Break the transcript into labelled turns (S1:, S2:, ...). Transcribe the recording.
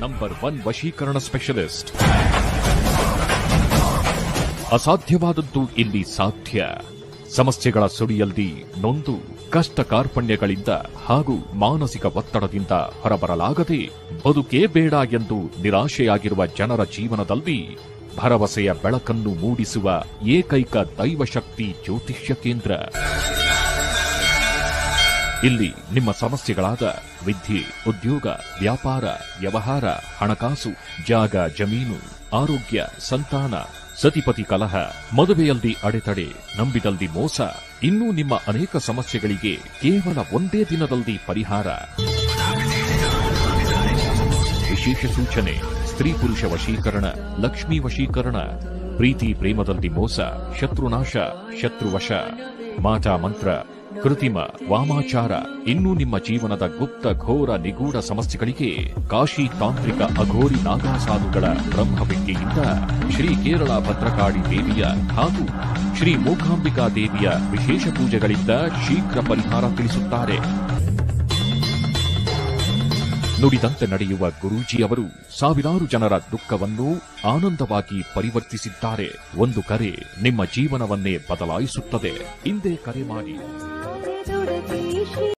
S1: Number 1 ವಶೀಕರಣ specialist. ಅಸಾಧ್ಯವಾದದ್ದು ಇಲ್ಲಿ ಸಾಧ್ಯ. ಸಮಸ್ಯೆಗಳ ಸುಳಿಯಲ್ಲಿ ನೊಂದು ಕಷ್ಟ ಕಾರ್ಪಣ್ಯಗಳಿಂದ ಹಾಗೂ ಮಾನಸಿಕ ಒತ್ತಡದಿಂದ ಹೊರಬರಲಾಗದೆ ಬದುಕೇ ಬೇಡ ಎಂದು ನಿರಾಶೆಯಾಗಿರುವ ಜನರ ಜೀವನದಲ್ಲಿ ಭರವಸೆಯ ಬೆಳಕನ್ನು ಮೂಡಿಸುವ ಏಕೈಕ ದೈವಶಕ್ತಿ ಜ್ಯೋತಿಷ್ಯ ಕೇಂದ್ರ. ಇಲ್ಲಿ ನಿಮ್ಮ ಸಮಸ್ಯೆಗಳಾದ ವಿದ್ಯೆ, ಉದ್ಯೋಗ, ವ್ಯಾಪಾರ, ವ್ಯವಹಾರ, ಹಣಕಾಸು, ಜಾಗ, ಜಮೀನು, ಆರೋಗ್ಯ, ಸಂತಾನ, ಸತಿಪತಿ ಕಲಹ, ಮದುವೆಯಲ್ಲಿ ಅಡೆತಡೆ, ನಂಬಿದಲ್ಲಿ ಮೋಸ, ಇನ್ನೂ ನಿಮ್ಮ ಅನೇಕ ಸಮಸ್ಯೆಗಳಿಗೆ ಕೇವಲ ಒಂದೇ ದಿನದಲ್ಲಿ ಪರಿಹಾರ. ವಿಶೇಷ ಸೂಚನೆ: ಸ್ತ್ರೀ ಪುರುಷ ವಶೀಕರಣ, ಲಕ್ಷ್ಮೀ ವಶೀಕರಣ, ಪ್ರೀತಿ ಪ್ರೇಮದಲ್ಲಿ ಮೋಸ, ಶತ್ರುನಾಶ, ಶತ್ರುವಶ, ಮಾಟಾ ಮಂತ್ರ, ಕೃತಿಮ, ವಾಮಾಚಾರ, ಇನ್ನೂ ನಿಮ್ಮ ಜೀವನದ ಗುಪ್ತ ಘೋರ ನಿಗೂಢ ಸಮಸ್ಯೆಗಳಿಗೆ ಕಾಶಿ ತಾಂತ್ರಿಕ ಅಘೋರಿ ನಾಗಾಸಾಧುಗಳ ಬ್ರಹ್ಮವಿದ್ಯೆಯಿಂದ ಶ್ರೀ ಕೇರಳ ಭದ್ರಕಾಳಿ ದೇವಿಯ ಹಾಗೂ ಶ್ರೀ ಮೂಕಾಂಬಿಕಾ ದೇವಿಯ ವಿಶೇಷ ಪೂಜೆಗಳಿಂದ ಶೀಘ್ರ ಪರಿಹಾರ ತಿಳಿಸುತ್ತಾರೆ. ನುಡಿದಂತೆ ನಡೆಯುವ ಗುರೂಜಿಯವರು ಸಾವಿರಾರು ಜನರ ದುಃಖವನ್ನು ಆನಂದವಾಗಿ ಪರಿವರ್ತಿಸಿದ್ದಾರೆ. ಒಂದು ಕರೆ ನಿಮ್ಮ ಜೀವನವನ್ನೇ ಬದಲಾಯಿಸುತ್ತದೆ. ಹಿಂದೆ ಕರೆ ಮಾಡಿ.